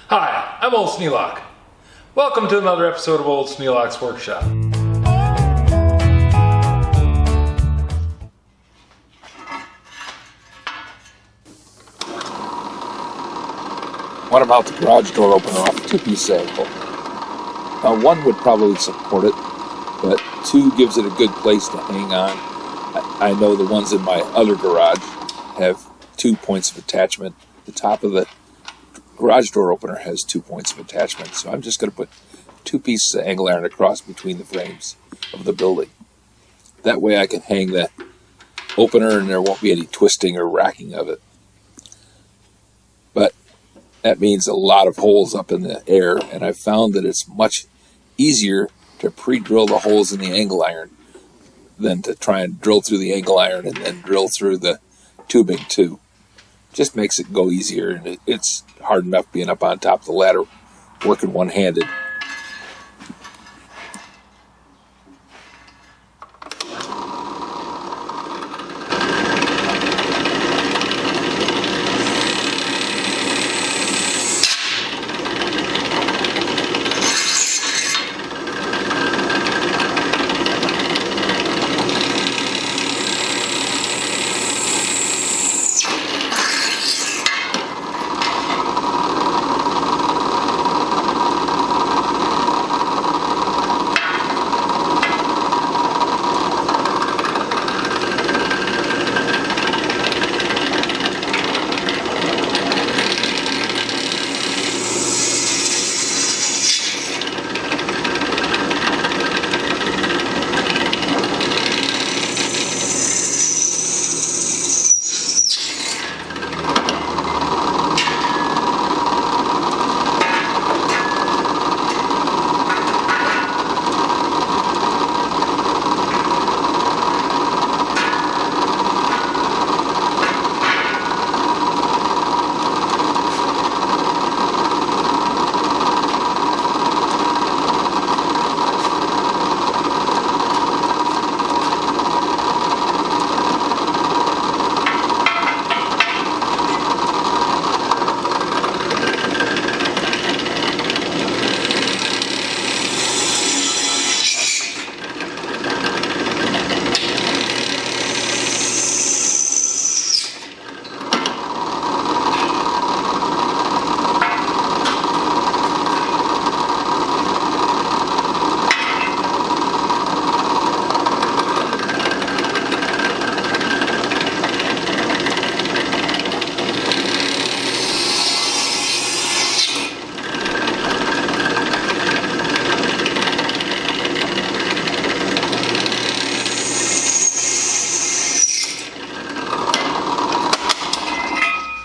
Hi, I'm Old Sneelock. Welcome to another episode of Old Sneelock's Workshop. What about the garage door opener off a two-piece angle? Now, one would probably support it, but two gives it a good place to hang on. I know the ones in my other garage have 2 points of attachment. The top of the garage door opener has 2 points of attachment, so I'm just going to put 2 pieces of angle iron across between the frames of the building. That way I can hang the opener and there won't be any twisting or racking of it. But that means a lot of holes up in the air, and I've found that it's much easier to pre-drill the holes in the angle iron than to try and drill through the angle iron and then drill through the tubing too. Just makes it go easier, and it's hard enough being up on top of the ladder working one-handed.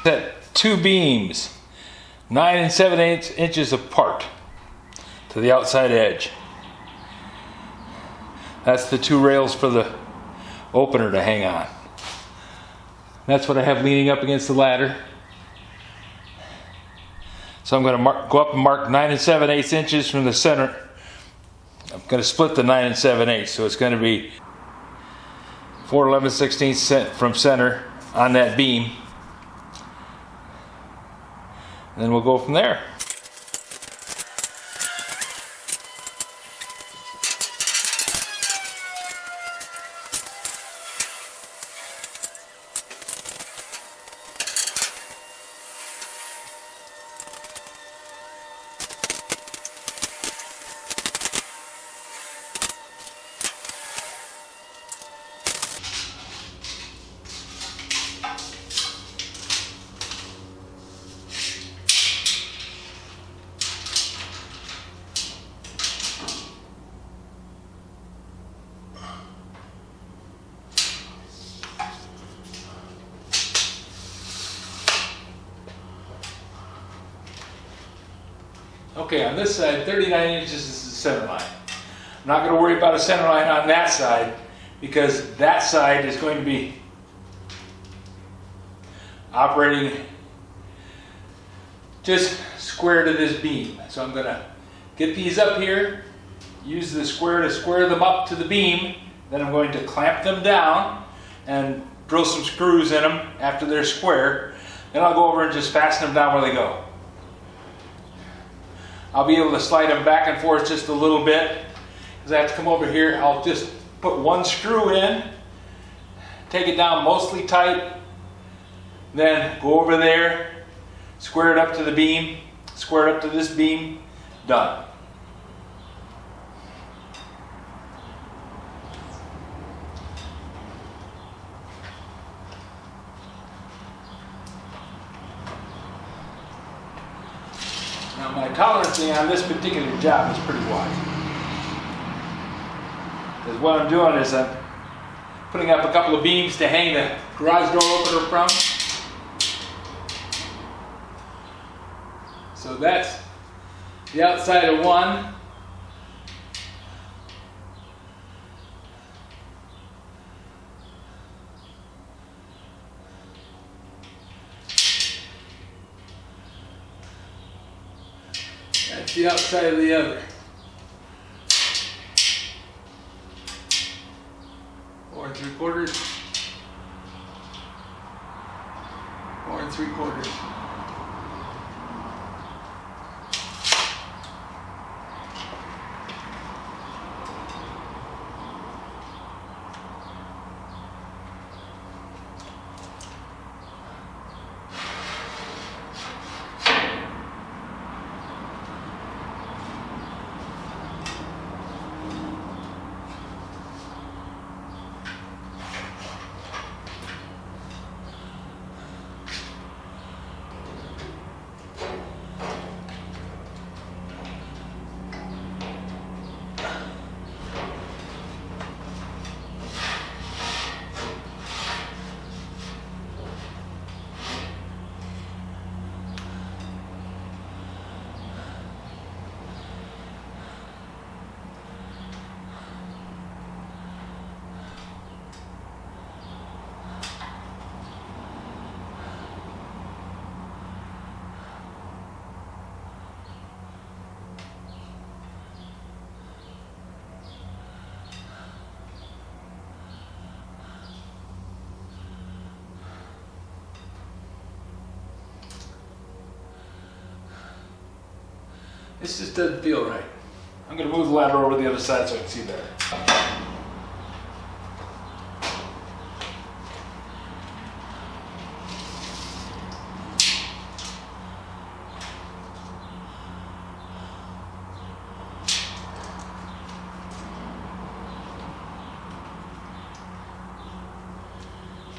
Set 2 beams 9 7/8 inches apart to the outside edge. That's the 2 rails for the opener to hang on. That's what I have leaning up against the ladder. So I'm going to go up and mark 9 7/8 inches from the center. I'm going to split the 9 7/8, so it's going to be 4 11/16 from center on that beam. And then we'll go from there. Okay, on this side, 39 inches is the center line. I'm not going to worry about a center line on that side because that side is going to be operating just square to this beam. So I'm going to get these up here, use the square to square them up to the beam, then I'm going to clamp them down and drill some screws in them after they're square. Then I'll go over and just fasten them down where they go. I'll be able to slide them back and forth just a little bit. Because I have to come over here, I'll just put one screw in, take it down mostly tight, then go over there, square it up to the beam, square it up to this beam, done. Now my tolerancing on this particular job is pretty wide. Because what I'm doing is I'm putting up a couple of beams to hang the garage door opener from. So that's the outside of one. That's the outside of the other. 4 3/4. 4 3/4. This just doesn't feel right. I'm going to move the ladder over to the other side so I can see better.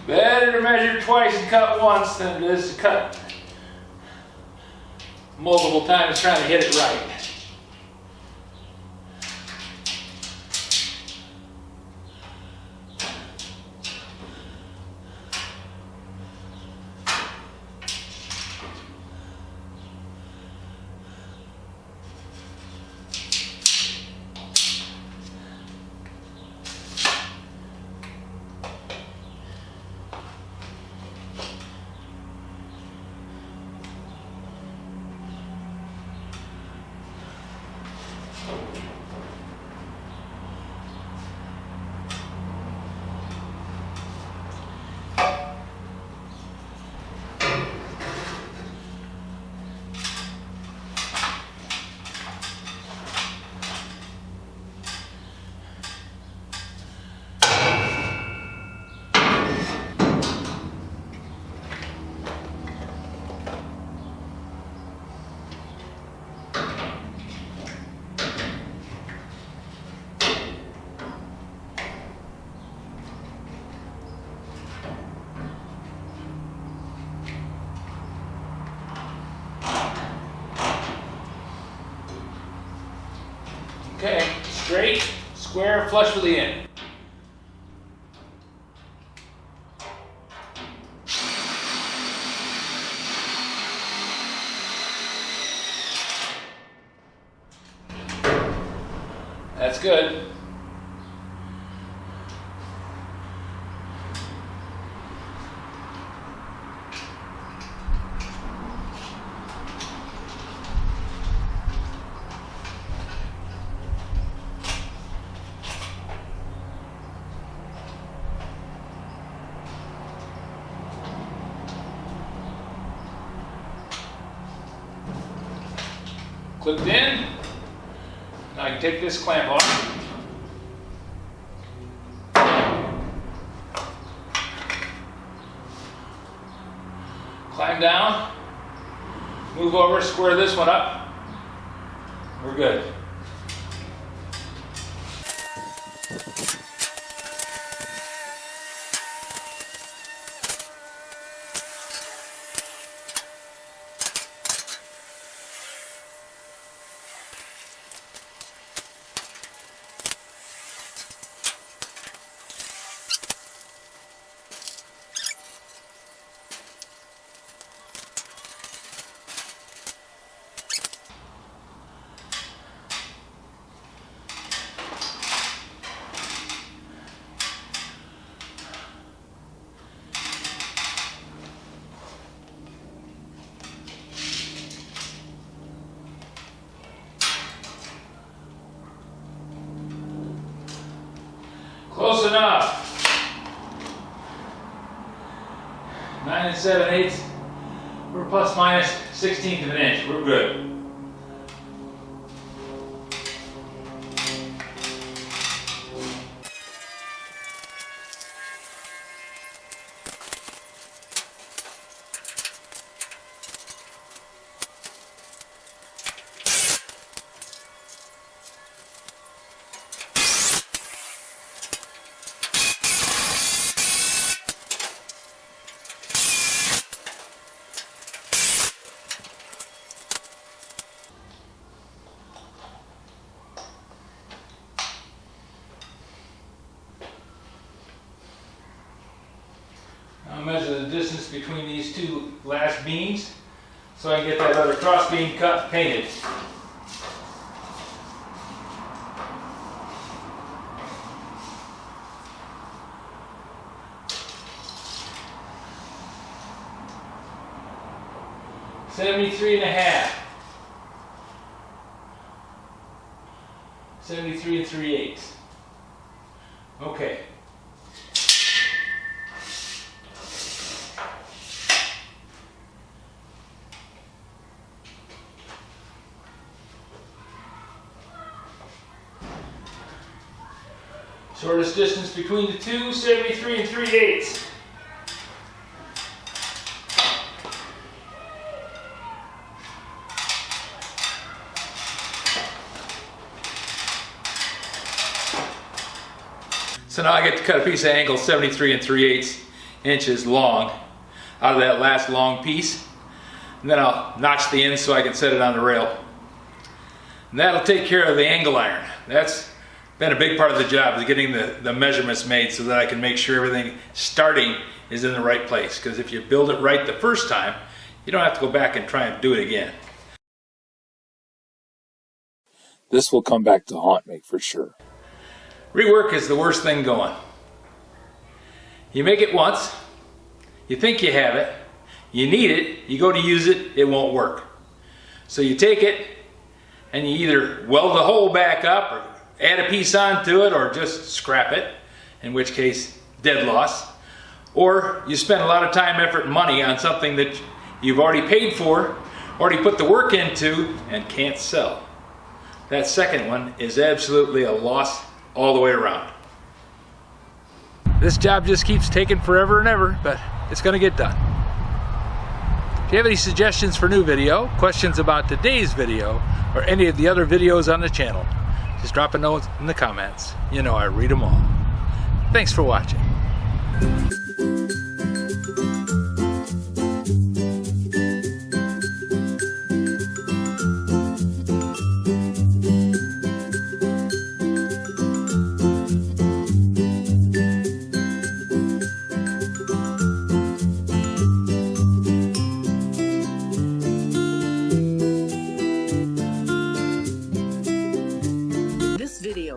Better to measure twice and cut once than it is to cut multiple times trying to hit it right. Okay, straight, square, flush with the end. That's good. clipped in. Now I can take this clamp off. Climb down, move over, square this one up. We're good. Close enough. 9 7/8. We're plus minus 1/16 of an inch. We're good. I'll measure the distance between these two last beams so I can get that other cross beam cut painted. $73.5. 73 3/8. Okay. Shortest distance between the two, 73 3/8. So now I get to cut a piece of angle 73 3/8 inches long out of that last long piece. And then I'll notch the end so I can set it on the rail. And that'll take care of the angle iron. That's been a big part of the job, is getting the measurements made so that I can make sure everything starting is in the right place. Because if you build it right the first time, you don't have to go back and try and do it again. This will come back to haunt me for sure. Rework is the worst thing going. You make it once, you think you have it, you need it, you go to use it, it won't work. So you take it and you either weld the hole back up or add a piece onto it or just scrap it, in which case dead loss. Or you spend a lot of time, effort, and money on something that you've already paid for, already put the work into, and can't sell. That second one is absolutely a loss all the way around. This job just keeps taking forever and ever, but it's going to get done. If you have any suggestions for new video, questions about today's video, or any of the other videos on the channel, just drop a note in the comments. You know I read them all. Thanks for watching.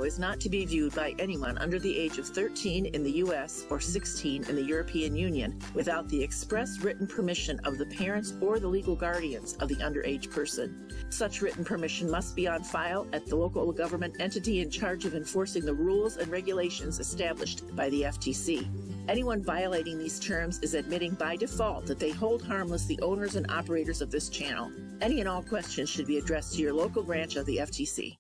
Is not to be viewed by anyone under the age of 13 in the U.S. or 16 in the European Union without the express written permission of the parents or the legal guardians of the underage person. Such written permission must be on file at the local government entity in charge of enforcing the rules and regulations established by the FTC. Anyone violating these terms is admitting by default that they hold harmless the owners and operators of this channel. Any and all questions should be addressed to your local branch of the FTC.